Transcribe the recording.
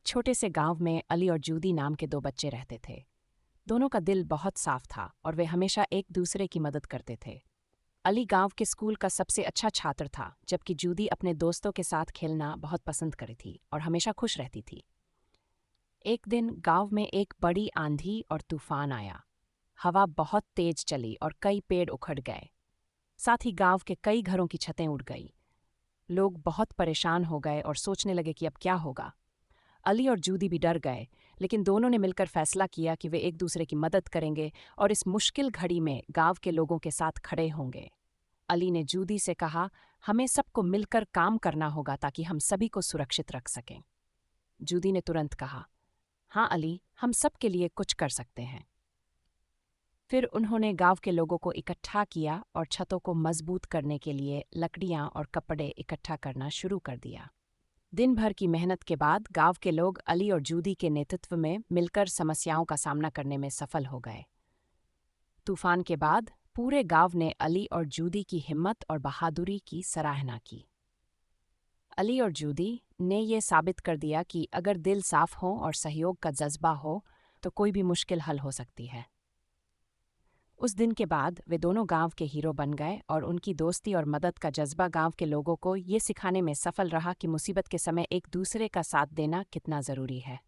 छोटे से गांव में अली और जूदी नाम के दो बच्चे रहते थे। दोनों का दिल बहुत साफ था और वे हमेशा एक दूसरे की मदद करते थे। अली गांव के स्कूल का सबसे अच्छा छात्र था, जबकि जूदी अपने दोस्तों के साथ खेलना बहुत पसंद करती थी और हमेशा खुश रहती थी। एक दिन गांव में एक बड़ी आंधी और तूफान आया। हवा बहुत तेज चली और कई पेड़ उखड़ गए। साथ ही गांव के कई घरों की छतें उड़ गई। लोग बहुत परेशान हो गए और सोचने लगे कि अब क्या होगा। अली और जूदी भी डर गए, लेकिन दोनों ने मिलकर फैसला किया कि वे एक दूसरे की मदद करेंगे और इस मुश्किल घड़ी में गांव के लोगों के साथ खड़े होंगे। अली ने जूदी से कहा, हमें सबको मिलकर काम करना होगा ताकि हम सभी को सुरक्षित रख सकें। जूदी ने तुरंत कहा, हाँ अली, हम सब के लिए कुछ कर सकते हैं। फिर उन्होंने गांव के लोगों को इकट्ठा किया और छतों को मजबूत करने के लिए लकड़ियां और कपड़े इकट्ठा करना शुरू कर दिया। दिन भर की मेहनत के बाद गांव के लोग अली और जूदी के नेतृत्व में मिलकर समस्याओं का सामना करने में सफल हो गए। तूफान के बाद पूरे गांव ने अली और जूदी की हिम्मत और बहादुरी की सराहना की। अली और जूदी ने ये साबित कर दिया कि अगर दिल साफ हो और सहयोग का जज्बा हो तो कोई भी मुश्किल हल हो सकती है। उस दिन के बाद वे दोनों गांव के हीरो बन गए और उनकी दोस्ती और मदद का जज्बा गांव के लोगों को ये सिखाने में सफल रहा कि मुसीबत के समय एक दूसरे का साथ देना कितना जरूरी है।